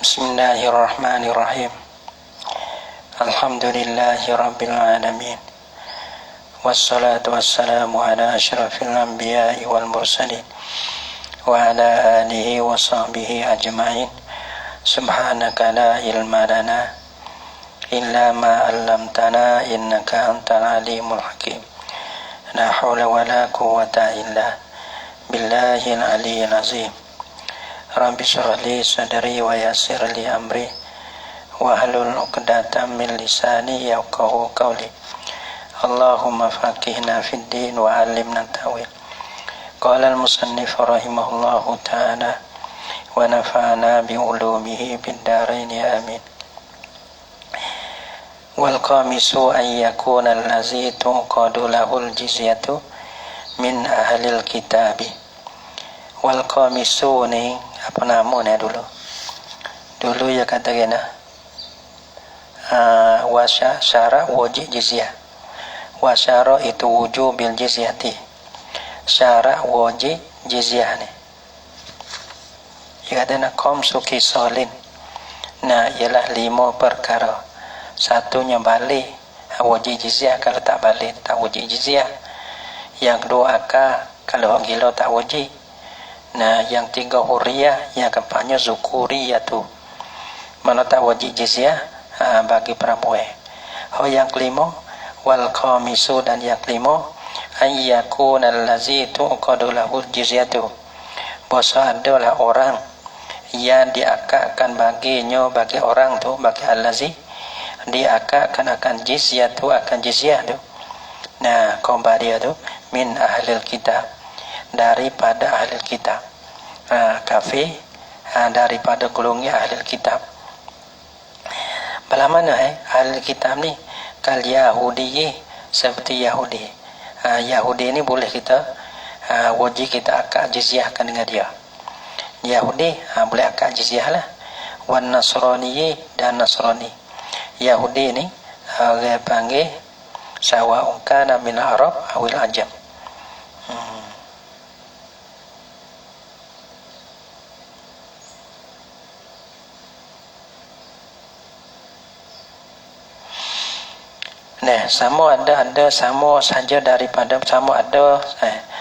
Bismillahirrahmanirrahim. Alhamdulillahi rabbil alamin. Wassalatu wassalamu ala asyrafil anbiya'i wal mursalin wa ala alihi wa sahbihi ajma'in. Subhanaka la ilma lana illa ma 'allamtana innaka antal alimul hakim. La haula wa la quwwata illa billahil aliyyil azim. Rabbi shrah li sadri wa yassir li amri wa hlul 'uqdatam min lisani yafqahu qawli. Allahumma faqihna fid din wa 'allimna ta'wil. Qala al-musannif rahimahullahu ta'ala wa nafa'ana bi ulumihi bid darain amin. Wal qamisu an yakuna allazi tuqadu lahul jizyatu min ahlil kitabi. Wal qamisu ni apa namanya dulu ya katakan wasyara wajib jizyah. Wasyara itu wujubil jizyati, syara wajib jizyah ni ya katakan khamsu khisalin. Nah ialah 5 perkara. Satunya balik wajib jizyah, kalau tak balik tak wajib jizyah. Yang kedua akal, kalau gila tak wajib. Nah, yang 3 huriyah, yang keempatnya zukuriyah tu. Mana tak wajib jizyah bagi perempuan. Yang kelima wal khamisu, dan yang kelima ayyakuna allazi tuqadu lahul jizyatu. Bahasa adalah orang yang diakadkan baginya, bagi orang tu, bagi allazi diakadkan akan jizyah tu, akan jizyah tu. Nah, khabar dia tu min ahlil kitab, daripada ahli kitab. Kafir daripada golongan ahli kitab. Bagaimana mana ahli kitab ni? Kal Yahudi, seperti Yahudi. Yahudi ni boleh kita wajib kita akad jizyahkan dengan dia. Yahudi boleh akad jizyah lah. Wan Nasrani, dan Nasrani. Yahudi ni orang panggil sawa'un kana min Arab awil ajam. Nah, sama ada sama saja daripada sama ada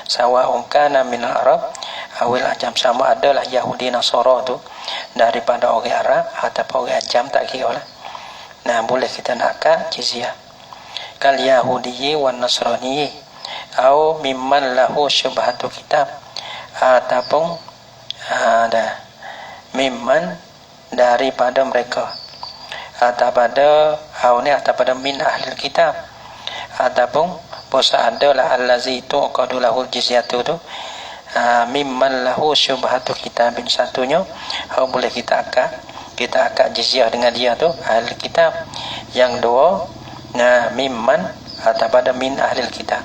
sawa'un kana min Arab awil ajam, sama adalah Yahudi Nasara tu daripada orang Arab ataupun orang ajam, tak kira lah. Nah, boleh kita nak akad jizyah. Kal Yahudi wan Nasrani au mimman lahu syubhatu kitab, ataupun ada mimman daripada mereka, atapada min ahli kitab, ataupun puasa adalah allazi tuqadu lahul jizyatu tu mimman lahu syubhatu kitabin. Satunya boleh kita akad jizyah dengan dia tu ahli kitab. Yang dua mimman atapada min ahli kitab,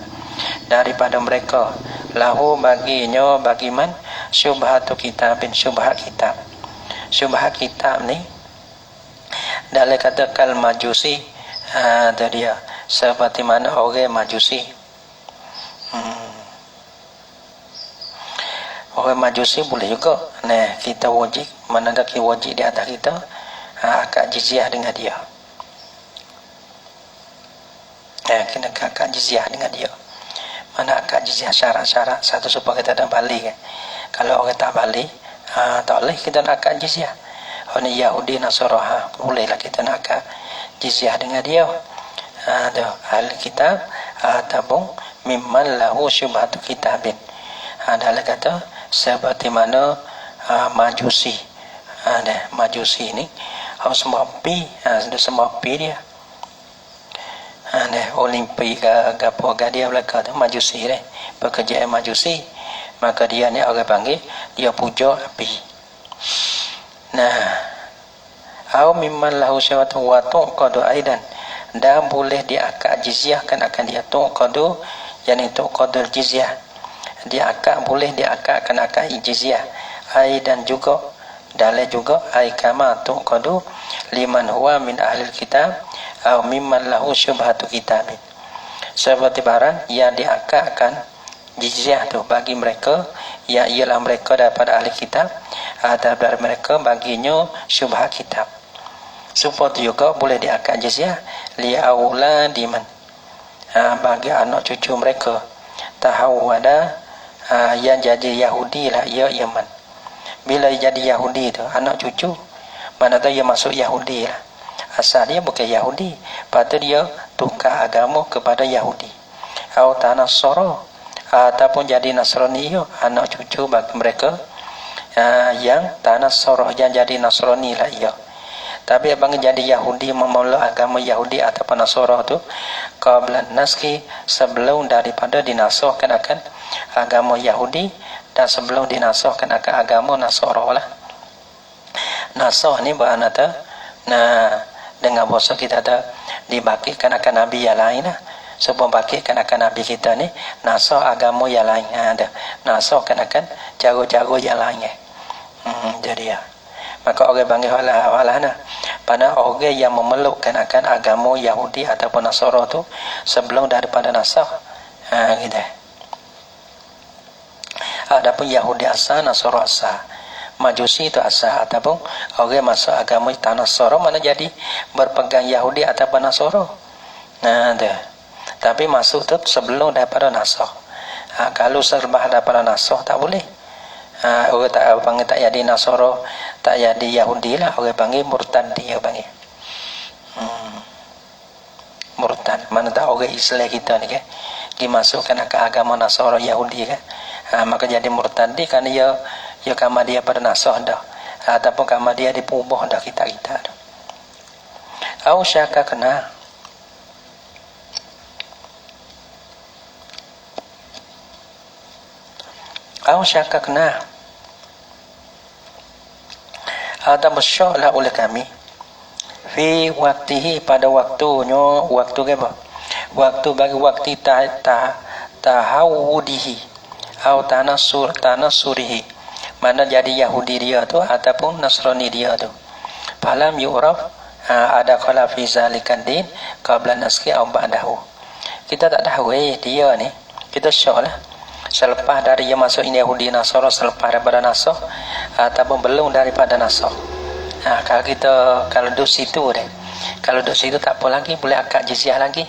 daripada mereka, lahu baginya, bagi man syubhatu kitabin, syubhat kitab. Syubhat kitab ni dalam kata kal majusi, tu dia seperti mana orang majusi. Orang majusi boleh juga. Nah, kita wajib, mana ada wajib di atas kita akad jizyah dengan dia. Kena akad jizyah dengan dia. Mana akad jizyah syarat-syarat satu supaya kita tak balik. Kalau orang tak balik, tak boleh kita nak akad jizyah. Orang Yahudi Nasara bolehlah kita nak akad jizyah dengan dia. Ahli kitab ataupun mimman lahu syubhatu kitabin. Dalam kata seperti mana majusi. Majusi ni semua pi, semua pi dia. Olimpi ke apa dia belaka tu majusi ni, pekerjaan majusi. Maka dia ni orang panggil dia puja api. Nah, au mimman lahu syawatu wa tuqadu aidan, dan boleh diakad jizyahkan akan dia tuqadu, yang itu qadul jizyah. Diakad boleh diakadkan akan jizyah. Aidan juga, dalam juga ai kama tuqadu liman huwa min ahli kitab au mimman lahu syubhatu kitabin. Seperti barang yang diakadkan jizyah tu bagi mereka yang ialah mereka daripada ahli kitab, daripada mereka baginya syubhat kitab. Supaya juga boleh diangkat jizyah li auladiman, bagi anak cucu mereka tahawwada, yang jadi Yahudi lah ia Yaman. Bila jadi Yahudi tu anak cucu, mana tahu ia masuk Yahudi lah, asal dia bukan Yahudi, patut dia tukar agama kepada Yahudi. Atau tanah Soro, ataupun jadi Nasrani, ia anak cucu bagi mereka yang tanah Soro, yang jadi Nasrani lah ia. Tapi abang jadi Yahudi, memeluk agama Yahudi ataupun Nasara tu qabla naski, sebelum daripada dinasahkan akan agama Yahudi dan sebelum dinasahkan akan agama Nasara lah. Nasah ni bermakna tu, dengan bahasa kita tu dibagikan akan nabi yang lain lah. Sebab bagikan akan nabi kita ni nasah agama yang lain, nasahkan akan cara-cara yang lain. Jadi ya, maka orang panggil halah nah, pada orang yang memelukkan akan agama Yahudi ataupun Nasara tu sebelum daripada nasah, gitu. Adapun Yahudi asal, Nasara asal, Majusi itu asal, ataupun orang masuk agama tanah Nasara mana jadi berpegang Yahudi ataupun Nasara. Tu. Tapi masuk tu sebelum daripada nasah. Kalau selepas daripada nasah tak boleh. Orang tak panggil tak jadi Nasara, tak jadi Yahudi lah, orang panggil murtad, dia panggil murtad. Mana tak orang Islam kita ni kan dimasukkan ke agama Nasara Yahudi kan, maka jadi murtad dia, kerana ia kama dia pada nasah dah, ataupun kama dia dipubah dah kita dah. Au syaka kena, au syaka kena, ada bersyaklah oleh kami fi waktihi, pada waktunya, waktu apa? Waktu bagi waktu tahawudihi atau tanasurihi, mana jadi Yahudi dia tu ataupun Nasrani dia tu. Falam yu'raf ada khala fi zalikan din qabla naski aw ba'dahu. Kita tak tahu dia ni, kita syaklah selepas dari dia masuk ini Yahudi Nasara, selepas daripada nasah ataupun belum daripada nasah. Kalau duduk situ deh, kalau duduk situ tak apa lagi, boleh akad jizyah lagi.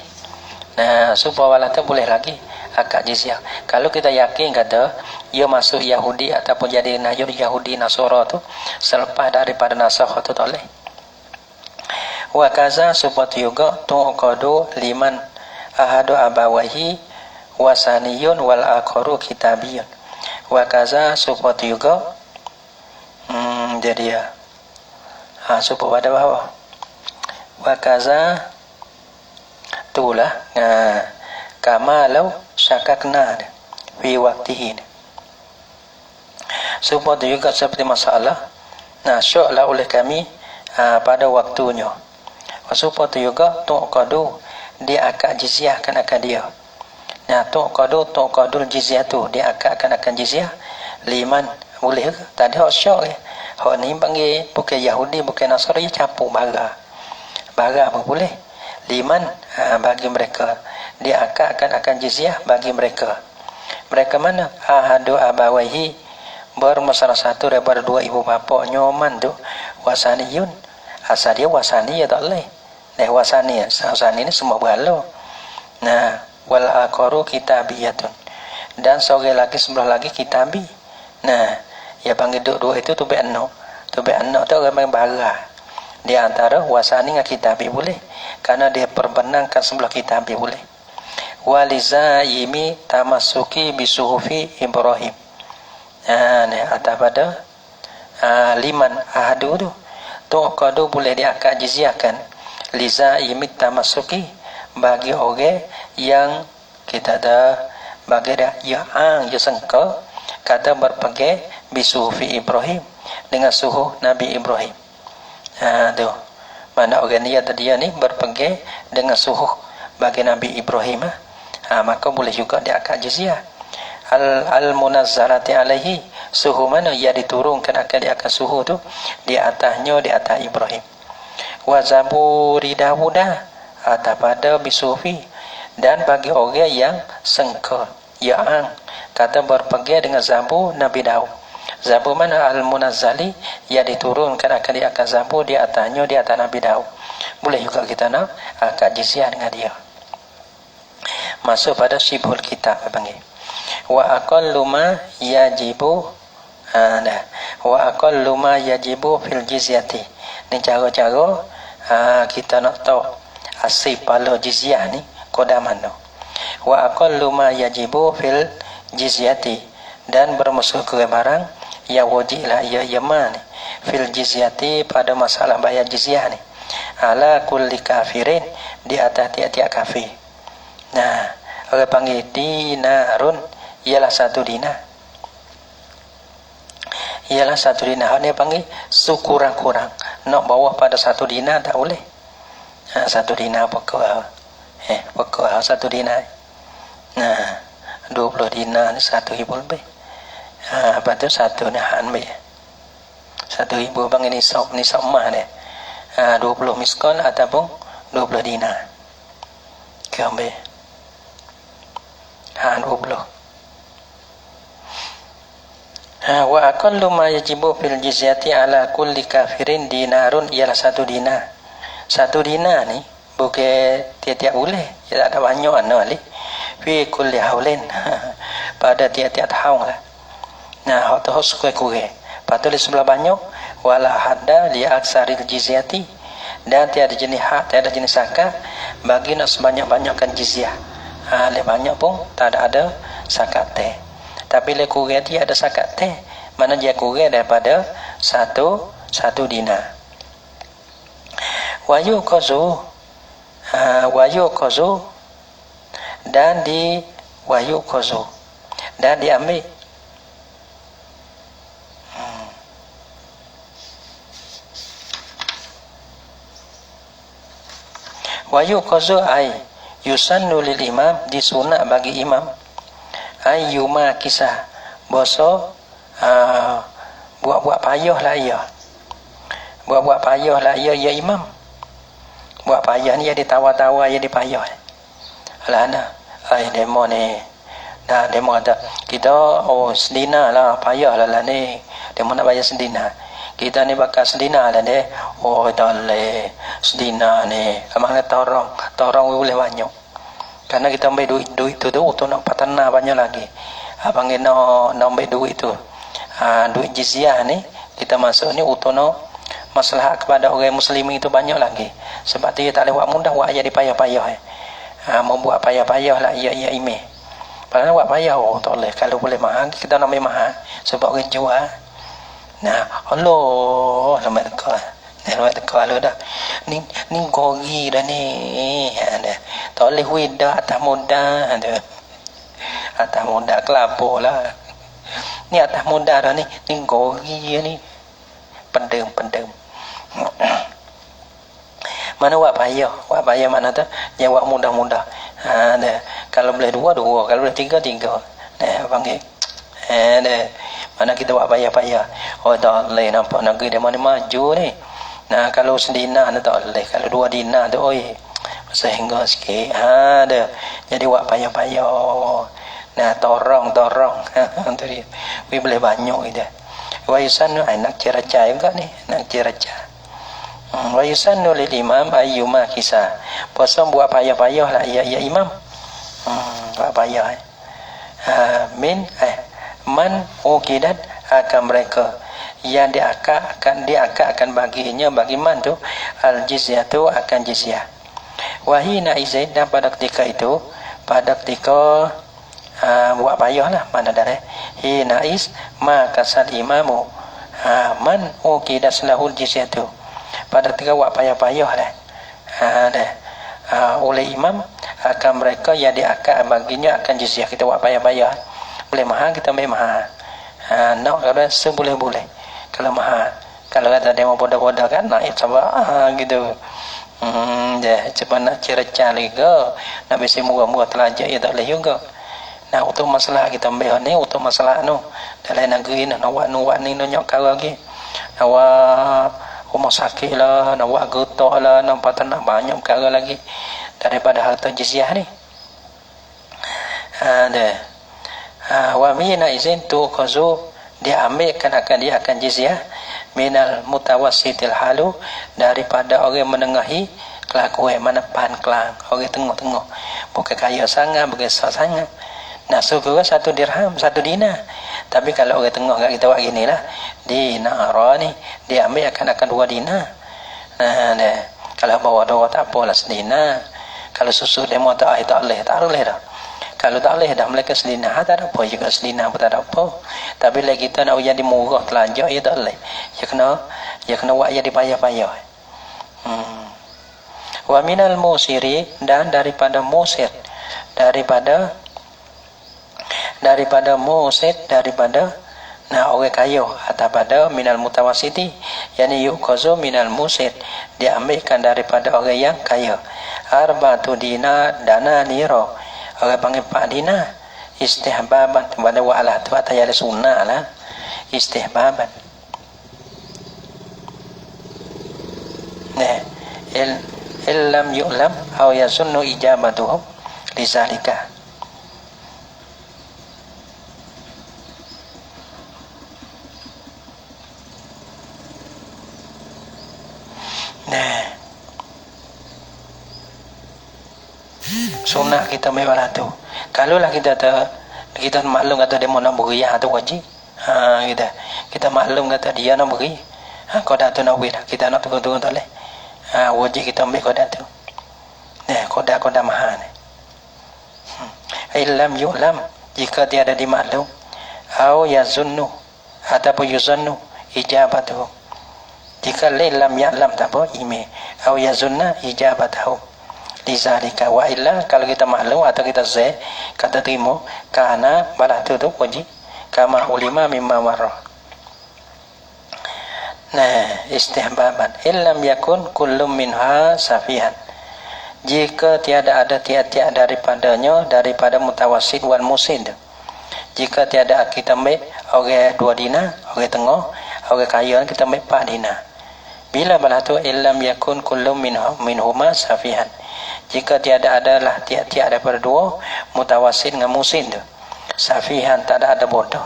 Supaya wala tu boleh lagi akad jizyah. Kalau kita yakin kata ia masuk Yahudi ataupun jadi Yahudi Nasara tu selepas daripada nasah tu tak boleh. Wa kaza supaya juga tuqadu liman ahadu abawahi wasaniyun wal akharu kitabiyun. Wa kaza supaya juga jadi ya, supaya pada bawah wa kaza itulah kama law syakakna fi waqtihi, supaya juga seperti masalah syaklah oleh kami pada waktunya. Supaya juga tuqadu, dia akan jizyah kan akan dia. Tuqadul jizyah tu dia akan jizyah liman, boleh ke? Tadi hak syak ke? Hak ni panggil bukan Yahudi bukan Nasara, dia campur bara pun boleh. Liman bagi mereka, dia akan jizyah bagi mereka. Mereka mana? Ahadu abawaihi, bermasalah satu daripada dua ibu bapa nyoman tu, wasaniyun, asal dia wasani ya tak boleh. Wasani ni semua berhala. Wal akharu kitabiyatun, dan seorang lagi sebelah lagi kitabi. Ya panggil dua itu tubi anak tu orang main bara. Di antara wasani dengan kitabi boleh, karena dia perbenangkan sebelah kitabi boleh. Waliza yimi tamasuki bisuhufi Ibrahim. Atas pada liman ahadu tu qadu boleh diangkat jizyahkan liza yimi tamasuki, bagi orang yang kita dah bagi dia yang sangka kata berpegang bisuhufi Ibrahim, dengan suhu Nabi Ibrahim. Tu mana orang dia ni berpegang dengan suhu bagi Nabi Ibrahim, maka boleh juga dia akan jizyah. Al munazzalati alaihi, suhu mana ia diturunkan akan dia akan suhu tu di atasnya, di atas Ibrahim. Wa zaburi Dawuda, atas pada bisufi, dan bagi orang yang sangka Yang kata berpegang dengan Zabur Nabi Daud. Zabur mana Al-Munazzali, yang diturunkan akan di akan Zabur di atasnya, di atas Nabi Daud. Boleh juga kita nak akad jizyah dengan dia. Masuk pada Syibhul Kitab panggil. Wa aqallu ma yajibu wa aqallu ma yajibu fil jizyati. Ni cara-cara kita nak tahu asal pala jizyah ni koda mana. Wa aqallu ma yajibu fil jizyati, dan bermusuh ke barang yang wajib lah ia yaman fil jizyati, pada masalah bayar jizyah ni, ala kulli kafirin, di atas tiap-tiap kafir. Nah, orang panggil dinarun, ialah satu dinar. Ialah satu dinar. Dia panggil sekurang-kurang. Nak bawah pada satu dinar tak boleh. Satu dinar pokok. Pokok satu dinar. Nah, 20 dinar ni 1,000 lebih. Lepas tu satu ni ambil. 1,000 panggil nisab mah dia. 20 miskon ataupun 20 dinar. Kau ambil. 20. Wa aqallu ma yajibu fil jizyati ala kulli kafirin dinarun, ialah satu dinar. Satu dinar ni bukan tiap-tiap boleh, dia tak ada banyak ni. Fi kulli haulin, pada tiap-tiap tahun lah. Nah, hak tu kurang. Patut di sebelah banyak wala hadda li aksaril jizyati, dan tiada jenis hak, tiada jenis zakat bagi nak sebanyak-banyakkan jizyah. Le banyak pun tak ada zakat teh. Tapi le kurang dia ada zakat teh. Mana dia kurang daripada satu dinar. Wayu qazu dan di wayu qazu dan diambil. Wayu qazu ai yusannu lil imam, disunat bagi imam, ayyuma kisah boso buat payah lah ia, buat payah lah ia, ya imam buat payah ni, dia ditawa-tawa, dia dipayah lah ana demo ni dah demo ada kita sedina lah payah lah ni, demo nak bayar sedina, kita ni bakal sedina lah ni, tak boleh sedina ni, mana torong boleh banyak, karena kita ambil duit tu untuk nak patana banyak lagi. Panggil nak ambil duit tu, duit jizyah ni kita masuk ni untuk nak maslahat kepada orang muslim itu banyak lagi, sebab dia tak boleh buat mudah, buat jadi payah-payah membuat payah-payah lah ia imeh. Padahal buat payah tak boleh, kalau boleh mahal kita nak ambil mahal sebab orang jual. Nah, Allah sampai teka lu dah. Ni gogi dah ni. Tak boleh wida atas muda tu. Atas muda kelapa lah. Ni atas muda dah ni. Ni gogi ni. Pendem. Mana buat payah? Buat payah mana tu? Yang buat mudah-mudah. Kalau boleh dua, kalau boleh tiga. Panggil. Mana kita buat payah-payah. Tak boleh nampak negeri dia mana maju ni. Nah, kalau sedina tu tak boleh. Kalau 2 dinar tu, sehingga sikit. Jadi buat payah-payah. Nah, torong. Tu dia. Boleh banyak gitu. Wa yusannu nak ceraca juga ni. Nak ceraca. Wa yusannu lil imam ayyuma kisah. Pasal buat payah-payah lah ya imam. Buat payah. Man ukidat akan mereka yang diakad akan baginya, bagi man tu al jizyah tu akan jizyah. Wahina izaid, dan pada ketika buat payah lah mana dari hina is maka sal imamu man ukidat selahul jizyah tu, pada ketika buat payah-payah lah oleh imam akan mereka yang diakad baginya akan jizyah. Kita buat payah-payah, boleh mahal kita ambil mahal. Nak kalau seboleh-boleh. Kalau mahal, kalau kata dia mau bodoh-bodoh kan naik sabar gitu. Cepat nak cerca lagi ke, nak besi murah-murah telajak ya tak boleh juga. Nah, untuk masalah kita ambil ni, untuk masalah nu dalam negeri ni, nak buat ni nak kau lagi. Nak buat rumah sakit lah, nak buat getok lah, nak nak banyak perkara lagi daripada harta jizyah ni. Wa mina izin tu khuzu, dia ambilkan dia akan jizyah minal mutawassitil halu, daripada orang menengahi kelakuan, mana pan kelang, orang tengah-tengah, bukan kaya sangat, bukan sok sangat. Nah, syukur 1 dirham, 1 dinar. Tapi kalau orang tengah kat kita buat gini lah, dinar ni, dia ambil akan 2 dinar. Nah, kalau bawa 2 tak apalah, sedinar. Kalau susu demo tak boleh dah. Kalau tak boleh dah mereka sedinar, tak ada apa juga, sedinar pun tak ada apa. Tapi lagi kita nak jadi murah telanjang, ya tak boleh. Ya kena buat jadi payah-payah. Wa minal musiri, dan daripada musir, daripada musid, daripada orang kaya, atau pada minal mutawassiti, yani yuqazu minal musid, diambilkan daripada orang yang kaya. Arba'atu dinar dana niro, orang panggil 4 dinar, istihbaban, pada wa'alah tu atas ada sunnah lah, istihbaban. Nah, illam yu'lam aw yasunnu ijabatuhum lizalika. Sunnah kita memang tu. Kalau lah kita maklum kata dia mau nak beri tu wajib. Kita maklum kata dia nak beri. Kau dah tu nak beri dah. Kita nak tunggu tak boleh. Wajib kita ambil kau dah tu. Kau dah mahal ni. Illam yu'lam, jika tiada dimaklum, au yazunnu, ataupun yuzannu ijabatuhu. Jika lam ya'lam tak apa, ime. Au yazunna ijabatuhu lizalika. Wa illa, kalau kita maklum atau kita zai, kata terima, karena balah tu wajib, kama ulima mimma marrah. Nah, istihbaban. Illam yakun kullum minha safihan, jika tiada ada tiap-tiap daripadanya, daripada mutawassid wal musid. Jika tiada, kita ambil orang 2 dinar, orang tengah, orang kaya kita ambil 4 dinar. Bila balah tu illam yakun kullum minhuma safihan, jika tiada adalah tiap-tiap daripada 2, mutawassid dengan musid tu. Safihan, tak ada bodoh.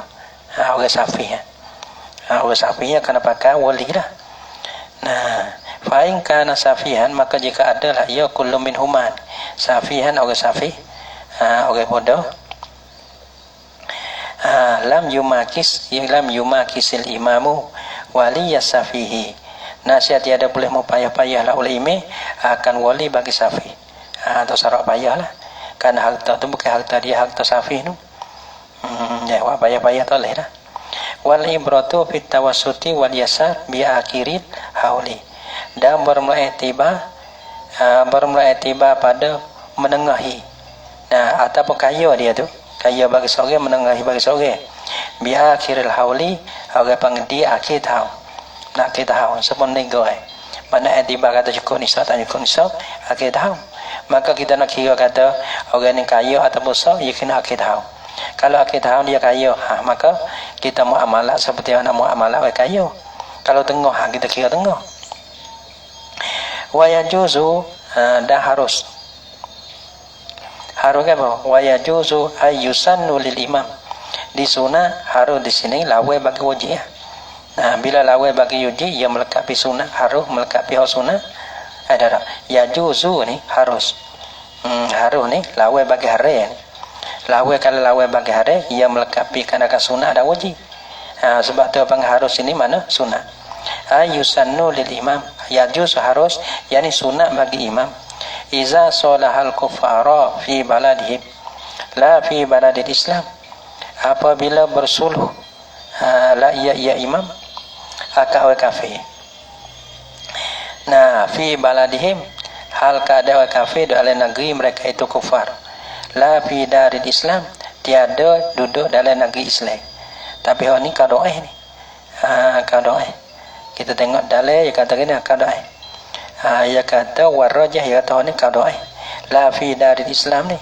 Orang safihan. Orang safihan kena pakai wali lah. Nah, fa'in kana safihan, maka jika adalah ia kullum minhuma safihan, orang safih, orang bodoh, lam yumakisil imamu waliyas safihi. Nasihat tiada boleh mau payah-payah lah oleh imam akan wali bagi safih. Atau syarat payah lah, kerana harta tu bukan harta dia, harta safih tu. Wah payah-payah tak boleh dah. Wal ibratu fit tawassuti wal yasar bi akhirin hauli, dan bermula tiba pada menengahi. Nah, ataupun kaya dia tu, kaya bagi seorang, menengahi bagi seorang. Bi akhiril hauli, orang panggil dia akhir tahun. Nak akhir tahun sebelum negoi. Mana tiba kata cukup nisab, tak cukup nisab, akhir tahun. Maka kita nak kira kata orang ni kaya atau besar, dia kena akhir tahun. Kalau akhir tahun dia kaya, maka kita muamalah seperti mana muamalah orang kaya. Kalau tengah, kita kira tengah. Wa yajuzu, dah harus apa? Wa yajuzu ayyusannu lil imam. Di sunnah harus di sini lawai bagi wajib. Nah, bila lawai bagi wajib, ia melengkapi sunnah, harus melengkapi sunnah. Ada yajuzu ni harus. Harus ni lawai bagi hari ni. Lawai, kalau lawai bagi hari, ia melengkapi kerana sunnah dan wajib. Sebab tu apa harus ini mana sunnah. Ayusannu lil imam, yajuz harus, yani sunnah bagi imam. Iza solahal kufara fi baladihim, la fi baladil Islam. Apabila bersuluh, la ia imam akan orang kafir. Nah, fi baladihim, hal keadaan orang kafir dalam negeri mereka itu kufar. La fi daril Islam, tiada duduk dalam negeri Islam. Tapi orang ni kadoai ni. Kadoai. Kita tengok dalil, dia kata gini, kadoai. Dia kata warrajah, dia kata orang ni kadoai. La fi daril Islam ni.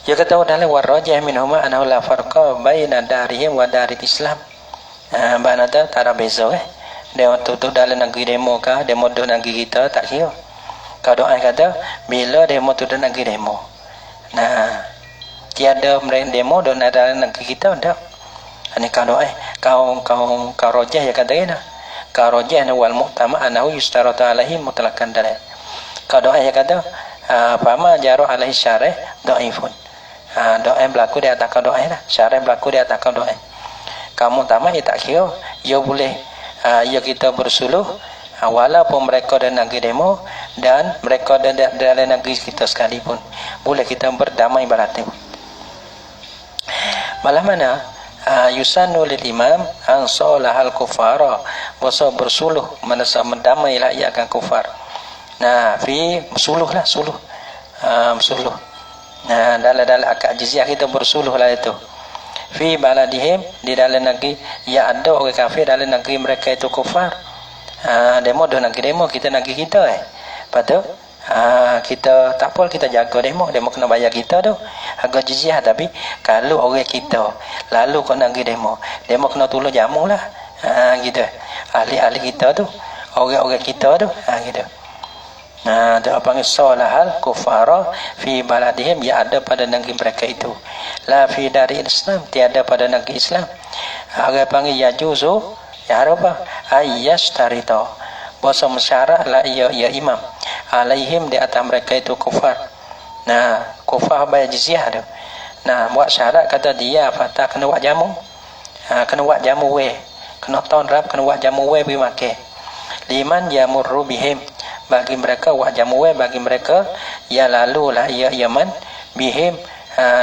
Dia kata dalil warrajah minhuma anahu la farqa baina darihim wa daril Islam. Maknanya tak ada beza Dia tutup dalam negeri demo kah, demo duduk negeri kita, tak kira. Kadoai kata bila demo tutup negeri demo. Nah, tiada mereka demo dan ada negeri kita dah. Ini kalau kau rojah ya kata kena. Kau rojah ni wal mu'tama anahu yustaratu alaihi mutlaqan dalil. Kau doa ya kata fama jaru alaihi syarih dhaifun. Doa berlaku di atas kau doa lah. Syarih berlaku di atas kau doa. Kamu utama ya tak kira ya boleh ya kita bersuluh walaupun mereka ada negeri demo dan mereka ada dalam negeri kita sekalipun boleh kita berdamai berarti. Malah mana yusannu lil imam an salahal kufara bosa bersuluh menasa mendamai lah ia akan kufar. Nah fi bersuluh lah suluh bersuluh. Nah dalam akad jizyah kita bersuluh lah itu. Fi baladihim di dalam negeri ya ada orang kafir dalam negeri mereka itu kufar. Demo dah negeri demo kita negeri kita Lepas kita tak apa kita jaga demo kena bayar kita tu harga jizyah. Tapi kalau orang kita lalu kau negeri demo kena tolong jamu lah gitu. Ahli-ahli kita tu orang-orang kita tu gitu. Tu apa panggil salahal kufara fi baladihim ya ada pada negeri mereka itu la fi dari Islam tiada pada negeri Islam. Orang panggil ya juzu ya apa ayyashtarita bahasa masyarah la ya imam alaihim di atas mereka itu kufar. Nah kufar bayar jizyah tu. Nah buat syarat kata dia fata kena buat jamu kena buat jamu kena tahun rap kena buat jamu pergi makan liman yamurru bihim bagi mereka buat jamu bagi mereka ya lalulah ya yaman bihim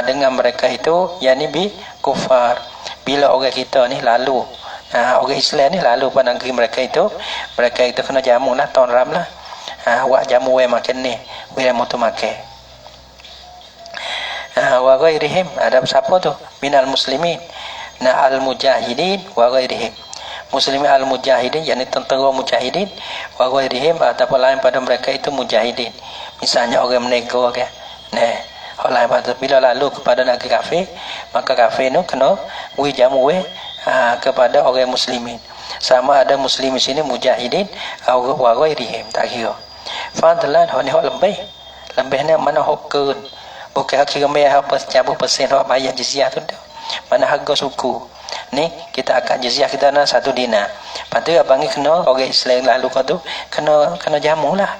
dengan mereka itu yakni bi kufar. Bila orang kita ni lalu orang Islam ni lalu pada negeri mereka itu kena jamu lah tahun ram lah buat jamu makan ni motor makan wa ghairihim ada siapa tu minal muslimin al mujahidin wa ghairihim muslimin al mujahidin yakni tentera mujahidin wa ghairihim ataupun lain pada mereka itu mujahidin. Misalnya orang menego ke lain pada bila lalu kepada negeri kafir maka kafir tu kena jamu kepada orang muslimin sama ada muslim di sini mujahidin wa ghairihim tak kira fadlan ni lebih ni mana hokun bukan kira bayar apa cabut persen hok bayar jizyah tu dah mana harga suku ni kita akan jizyah kita nak 1 dinar. Lepas tu abang kena orang Islam lalu kau tu kena jamu lah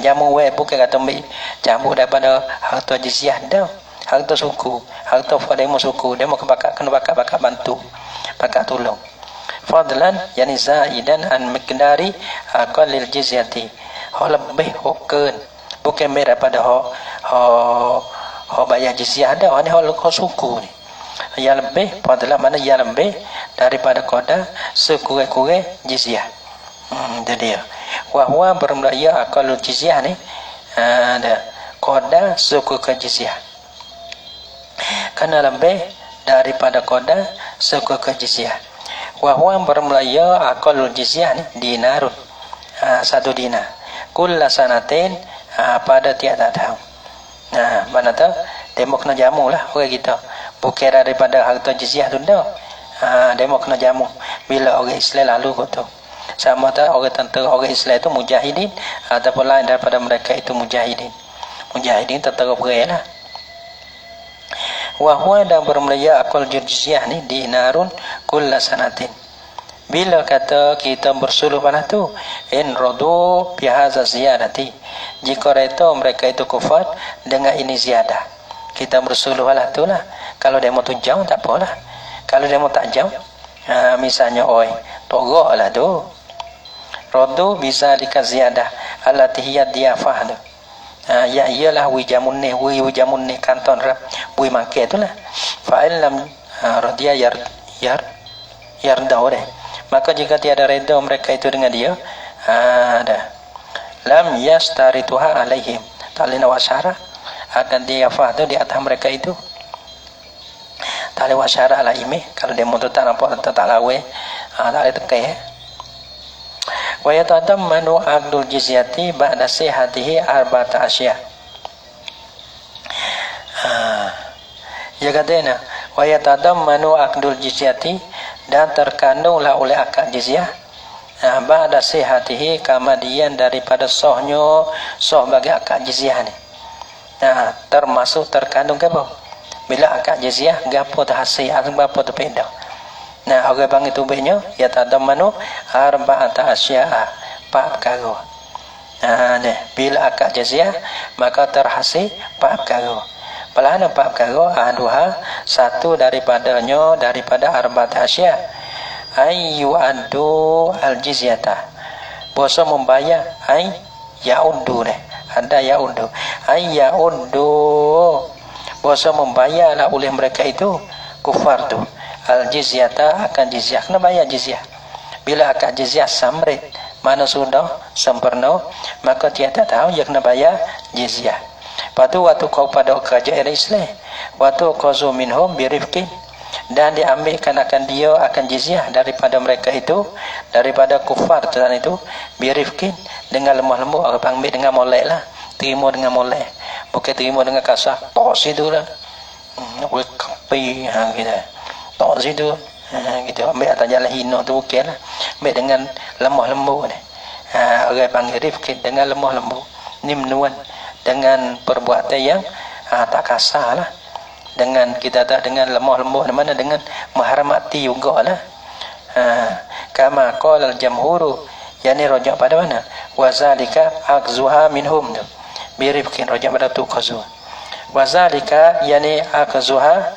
jamu bukan kata ambil jamu daripada harta jizyah dah harta suku harta demo suku demo kena bakat bantu bakat tolong fadlan yani zaidan an miqdari aqallil jizyati lebih hokun bukan daripada bayar jizyah dah ni suku ni yang lebih fadlan mana yang lebih daripada qada sekurang-kurang jizyah. Itu dia wahwa bermulaya aqallul jizyah ni ada qada sekurang jizyah kena lebih daripada qada sekurang jizyah. Wahwa bermulaya aqallul jizyah ni dinarun 1 dinar kulla sanatin pada tiada tahun. Mana tu demo kena jamu lah orang kita bukan daripada harta jizyah tu dah demo kena jamu bila orang Islam lalu kau tu sama tak orang tentera orang Islam itu mujahidin ataupun lain daripada mereka itu mujahidin tentera perang lah. Wahwa dan bermulaya aqal jizyah ni dinarun kulla sanatin. Bila kata kita bersuluh pada tu in radu bi hadza ziyadati jika mereka itu kufar dengan ini ziyadah kita bersuluh pada tu lah. Kalau demo tu jauh tak apalah kalau demo tak jauh misalnya togok lah tu radu bisa dikaz ziyadah allati hiya diyafah tu ya iyalah wijamun ni kanton rap wi makan tu lah fa'il lam radiya yardaw deh. Maka jika tiada redha mereka itu dengan dia ada lam yastarituha alaihim talina wasyara akan dia fahdu di atas mereka itu tali wasyara alaihim kalau dia mutu tak nampak tak lawe tak ada tekai wa yatadammanu aqdul jizyati ba'da sihatihi arba'ata asya. Ya katanya wa yatadammanu aqdul jizyati dan terkandunglah oleh akad jizyah ba'da sihatihi kemudian daripada soh bagi akad jizyah ni termasuk terkandung ke apa bila akad jizyah gapo terhasil gapo terpedah. Nah orang bang itu banyak ya tadamanu arba'ata asya'a 4 perkara. Bila akad jizyah maka terhasil 4 perkara. Pelana 4 perkara aduha satu daripadanya daripada arba'ata asya' ayyu addu al-jizyata. Bosa membayar ay ya'uddu ada ya'uddu ay ya'uddu bosa membayarlah oleh mereka itu kufar tu al-jizyata akan jizyah. Kena bayar jizyah. Bila akad jizyah samrit mana sudah sempurna maka tiada tahu yang kena bayar jizyah. Lepas tu waktu kau pada kerajaan Islam waktu qazu minhum birifqin dan diambilkan akan dia akan jizyah daripada mereka itu daripada kufar dan itu birifqin dengan lemah lembut. Orang ambil dengan molek lah, terima dengan molek, bukan terima dengan kasar tok situ lah kapi gitu tok situ gitu. Ambil atas jalan hina tu bukan lah, ambil dengan lemah lembut ni. Orang panggil rifqin dengan lemah lembut, nimnuan dengan perbuatan yang tak kasar lah, dengan kita tak dengan lemah lembut mana dengan menghormati juga lah. Kama qala al-jamhuru yani rojak pada mana wazalika akzuha minhum birifqin rojak pada tu qazu wazalika yani akzuha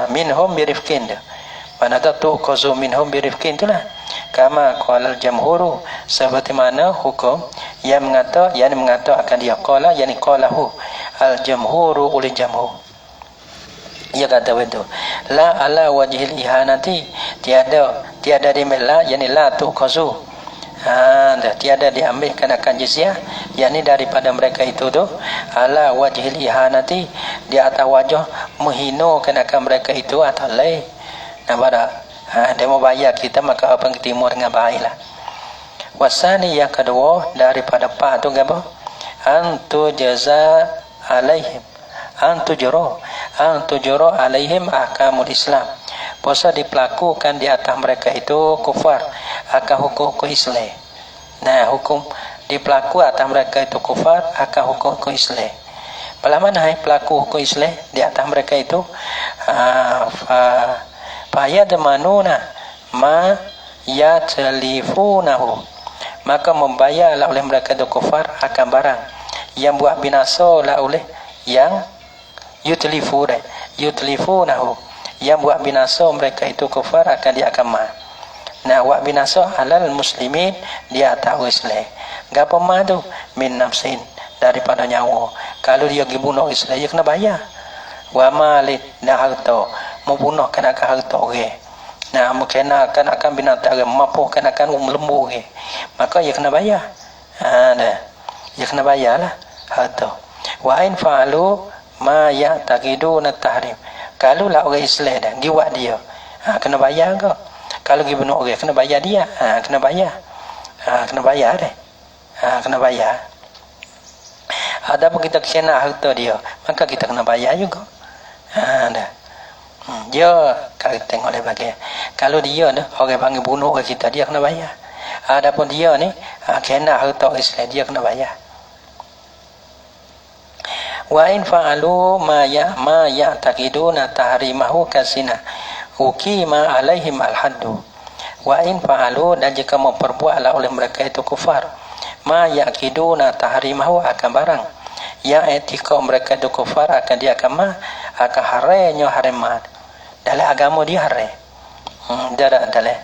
minhum birifqin mana tu qazu minhum birifqin itulah kama qala al-jamhuru seperti mana hukum yang mengata akan dia qala yani qalahu al-jamhuru oleh jamhur. Ia kata begitu. La ala wajhil ihanati tiada dimela yani la tu qazu. Tiada diambilkan akan jizyah yakni daripada mereka itu tu ala wajhil ihanati di atas wajah menghinakan akan mereka itu atau lain. Nah pada dia mau bayar kita maka apa yang kita terima dengan baiklah. Wasani yang kedua daripada pak tu apa? Antu jaza alaihim antujuro alaihim ahkamul Islam. Puasa dipelakukan di atas mereka itu kufar akan hukum Islam. Nah hukum dipelaku atas mereka itu kufar akan hukum Islam. Pada mana pelaku hukum Islam di atas mereka itu fayadmanuna ma yatlifunahu maka membayarlah oleh mereka itu kufar akan barang yang buat binasa lah oleh yang yutlifunahu yang buat binasa mereka itu kufar akan dia akan mah. Nah buat binasa alal muslimin dia tahu Islam. Gapo mah tu min nafsin daripada nyawa. Kalau dia pergi bunuh Islam dia kena bayar. Wa malin dah harta membunuh kena akan harta orang. Nah mungkin akan binatang mampu kan akan lembu orang. Maka dia kena bayar. Dah. Dia kena bayarlah harta. Wa in fa'alu ma ya'taqiduna tahrim. Kalau lah orang Islam dah giwat dia kena bayar ke? Kalau pergi bunuh orang kena bayar dia. Kena bayar. Kena bayar deh. Kena bayar. Adapun kita kena harta dia maka kita kena bayar juga. Dah. Dia kalau tengok dia bagai kalau dia ni orang panggil bunuh orang kita dia kena bayar. Adapun dia ni kena harta Islam dia kena bayar. Wa in fa'alu ma ya'taqiduna tahrimahu kasina ukima alaihim al-haddu. Wa in fa'alu dan jika memperbuatlah oleh mereka itu kufar ma ya'taqiduna tahrimahu akan barang yang etika mereka itu kufar akan dia akan harainya harimat dalam agama dia harai. Dalam dalam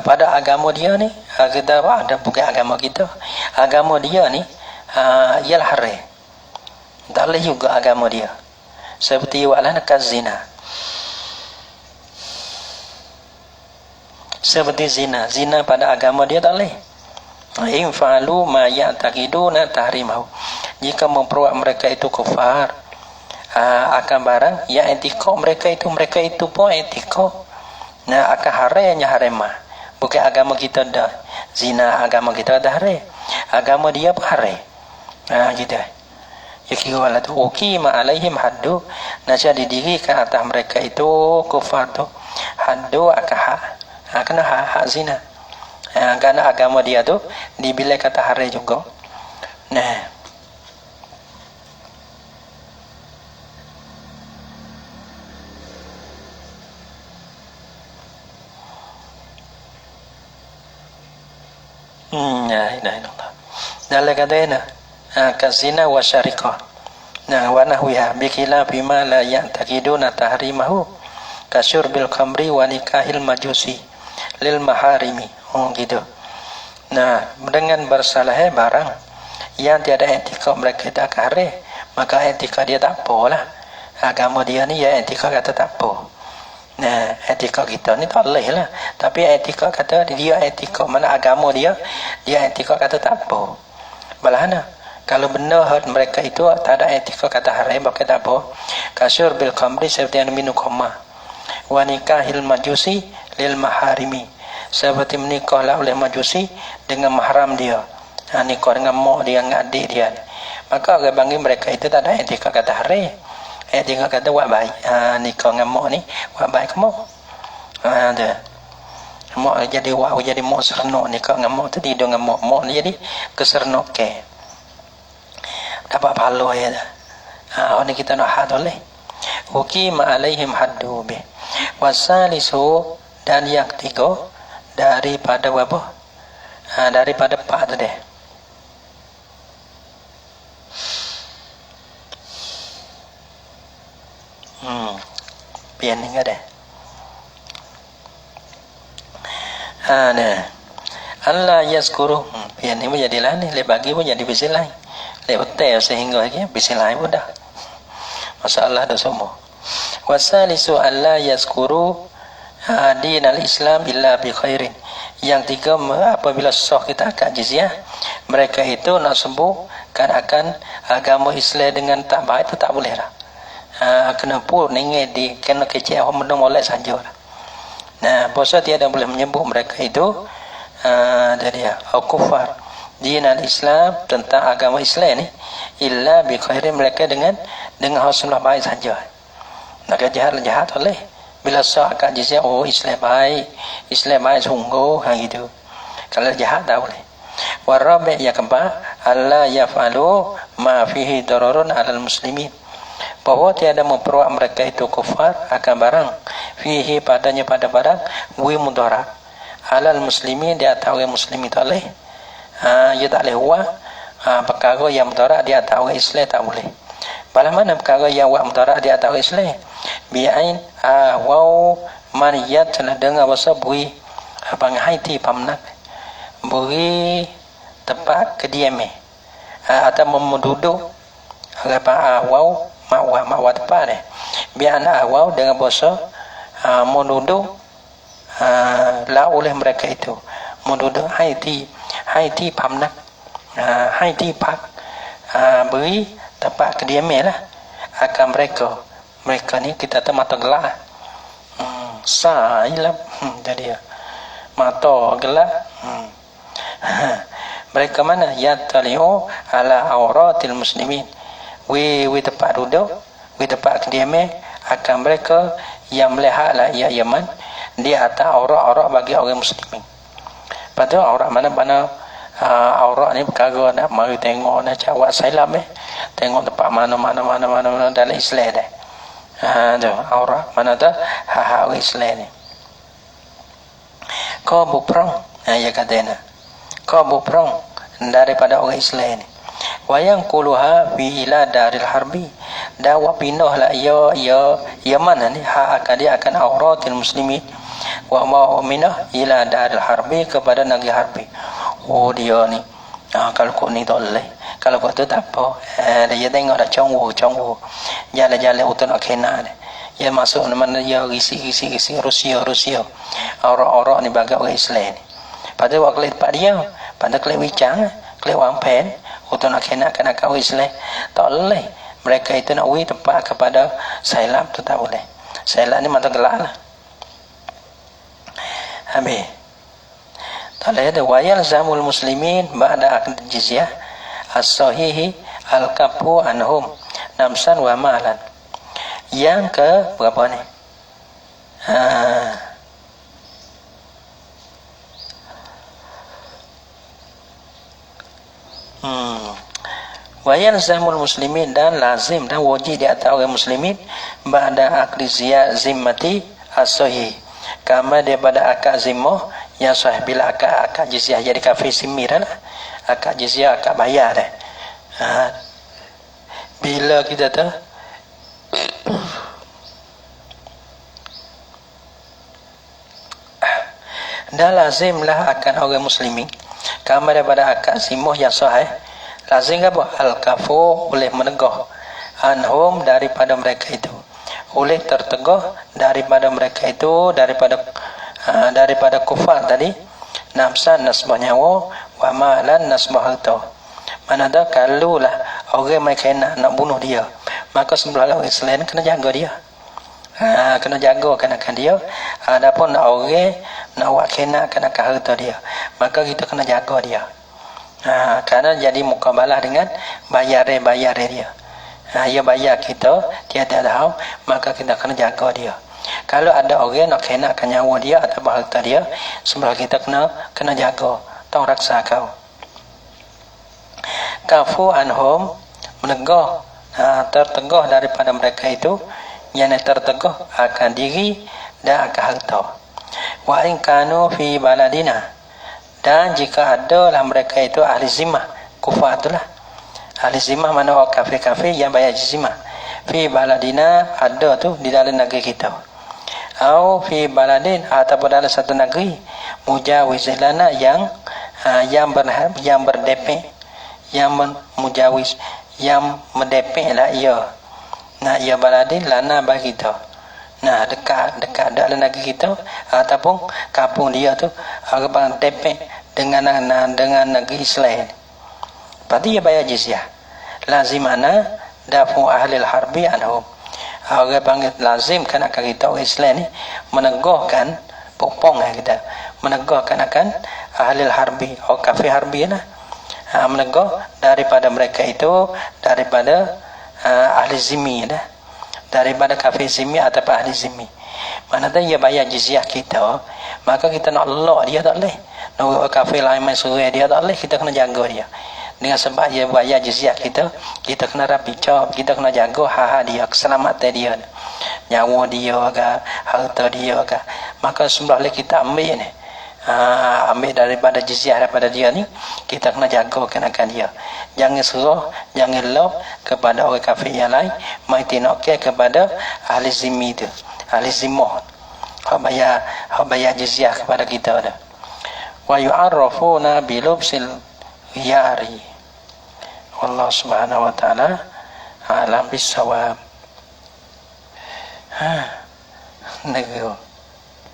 pada agama dia ni kita ada bukan agama kita, agama dia ni ialah haram. Tak boleh juga agama dia seperti wa'lan kazina, seperti zina pada agama dia tak boleh. In fa'alu ma ya'taqiduna tahrimahu, jika memperbuat mereka itu kufar akan barang yang etika mereka itu pun etika. Nah akan haramnya haramah. Bukan agama kita dah zina, agama kita dah haram. Agama dia pun haram. Gitu. Yakira tu uqima alaihim haddu, nasya didirikan atas mereka itu kufar tu haddu akan hak, kena hak zina. Karena agama dia tu dibilai kata hari juga. Nah, la ilaha illallah. Dalam kata ini, kazina wa syarikah. Nah, wa nahwiha bikila bima la ya'taqiduna tahrimahu kasyurbil khamri wa nikahil majusi lil maharimi. Gitu. Nah, dengan bersalah barang yang tiada etika mereka tak kare, maka etika dia tak apalah. Agama dia ni ya etika kata tak apa. Nah, etika kita ni tak boleh lah. Tapi etika kata dia etika, mana agama dia etika kata tak apa. Balahana kalau benar mereka itu tak ada etika kata haram, maka tak apa. Kasyur bil khamri seperti yang minum khamar. Wa nikahil majusi lil maharimi, seperti menikahlah oleh majusi dengan mahram dia. Nikah dengan mak dia, dengan adik dia. Maka orang bagi mereka itu tak ada etika kata haram. Etika kata buat baik. Nikah dengan mak ni buat baik ke mak. Tu. Mak jadi wak jadi mak serenok, nikah dengan mak tu tidur dengan mak ni jadi keserenok ke. Dapat pahala ya dah. Orang ni kita nak had oleh. Uqima alaihim haddu bih. Wasalisu, dan yang ketiga daripada apa? Daripada pak tu deh. Pian ni enggak deh. Nah. Allah yazkuru. Pian ni pun jadi lain, le bagi pun jadi bisi lain. Le hotel sehingga lagi bisi lain pun dah. Masalah dah semua. Wasalisu alla yazkuru dinal Islam illa bi khairin. Yang tiga, apabila sah kita akad jizyah, mereka itu nak sembuhkan akan agama Islam dengan tak baik itu tak boleh dah. Kena pun ningai di kena kecil orang menung oleh saja. Nah, puasa tiada boleh menyembuh mereka itu dari kufar dinal Islam, tentang agama Islam ni, illa bi khairin, mereka dengan husnul baik saja. Nak jahat oleh bila sah akad jizyah, oh Islam baik sungguh gitu. Kalau jahat tak boleh. Warabi yang keempat, alla yaf'alu ma fihi dararun 'alal muslimin, bahawa tiada memperbuat mereka itu kufar akan barang fihi padanya pada barang wi mudarat 'alal muslimin, di atas orang muslim itu boleh. Ia tak boleh buat perkara yang mudarat di atas orang Islam, tak boleh. Pada mana perkara yang buat mudarat di atas orang Islam? Bi'ain waw maniyat, telah dengar bahasa beri panghai ti pamnak, beri tempat kediaman atau memududuk apa waw mawa tempat ni. Bi'an waw dengan bahasa menduduk la oleh mereka itu menduduk haiti pamnak, haiti pak, beri tempat kediaman lah akan mereka ni. Kita tu mata gelap, sailap, jadi mata gelap. Mereka mana yatali'u ala auratil muslimin, we tempat duduk, we tempat kediaman akan mereka yang melihatlah ya Yaman di atas aurat-aurat bagi orang muslimin. Patut aurat mana aurat ni perkara nak mari tengok, nak cawat sailap tengok tempat mana dalam Islam dah. Tu aurat mana tu hak orang Islam ni. Kau buprong, ya katanya. Kau buprong daripada orang Islam ni. Wayang kuluha fi ila daril harbi, dawa pinahlah ya mana ni hak akan dia akan auratil muslimin wa mu'minah ila daril harbi, kepada negeri harbi. Oh dia ni kalau kau ni tak boleh, kalau kau tu tak apa. Dia tengok dah congwu jalan-jalan utun nak kena ni. Dia masuk mana dia risi Rusia aurat ni bagi orang Islam ni. Pada waktu lepas dia pada kelip wicang kelip wampen utun nak kena orang Islam tak boleh. Mereka itu nak tempat kepada sailap tu tak boleh. Sailap ni mata gelap lah. Habis tak boleh ada wayal zamul muslimin ba'da akad jizyah as-sahihi al-kafu anhum nafsan wa malan. Yang ke berapa ni? Wa yalzamul muslimin, dan lazim dan wajib di atas orang muslimin ba'da akli zimmati as-sahih, kama daripada akad zimmah yang sahih. Bila akad jizyah jadi kafir zimmi dah lah, akad jizyah akad bayar dah. Bila kita tu dah lazimlah akan orang muslimin kama daripada akad zimmah yang sahih. Lazim apa? Al-kafu, oleh menegah, anhum, daripada mereka itu, oleh tertegah daripada mereka itu, daripada kufar tadi, nafsan nasbah nyawa, wa malan nasbah harta. Mana dah kalau lah orang mereka nak bunuh dia, maka sebelah orang selain kena jaga dia. Kena jaga kenakan dia. Adapun nak orang nak buat kena kenakan harta dia, maka kita kena jaga dia. Kerana jadi mukabalah dengan bayar dia. Dia bayar kita tiada tahu, maka kita kena jaga dia. Kalau ada orang nak kenakan nyawa dia atau harta dia, sebelah kita kena jaga, tong raksa kau. Kafu anhum, menegah, tertegah daripada mereka itu, yang tertegah akan diri dan akan harta. Wa in kanu fi baladina, dan jika ada lah mereka itu ahli zimmah, kufar itulah ahli zimmah, mana orang kafir-kafir yang bayar zimmah. Fi baladina, ada tu di dalam negeri kita, atau fi baladin, ataupun dalam satu negeri, mujawiz lana, yang berdepek, yang mujawiz, yang mendepek lah ia. Nah, ia baladin lana bagi kita. Nah, dekat dalam negeri kita ataupun kampung dia tu orang depek dengan negeri Islam. Berarti dia bayar jizyah. Lazimana dafu ahli al-harbi anhum. Orang panggil lazim kan akan kita orang Islam ni menegahkan popong kita, menegahkan akan ahli al-harbi, orang kafir harbi lah. Menegah daripada mereka itu, daripada ahli zimmi dah, daripada kafir zimmi atau ahli zimmi. Mana dah dia bayar jizyah kita, maka kita nak elok dia tak boleh. Nak kafir lain main suruh dia tak boleh, kita kena jaga dia. Dengan sebab dia bayar jizyah kita kena rapi cop, kita kena jaga hak dia, keselamatan dia, nyawa dia ke, harta dia ke. Maka sebelah kita ambil ni, ambil daripada jizyah daripada dia ni, kita kena jaga kenakan dia. Jangan suruh, jangan elok kepada orang kafir yang lain, mai tinok kepada ahli zimmi tu, ahli zimmah, hak bayar jizyah kepada kita dah. Wa yu'arrafuna bilubsil yari. Allah Subhanahu wa taala alam bisawab. Nego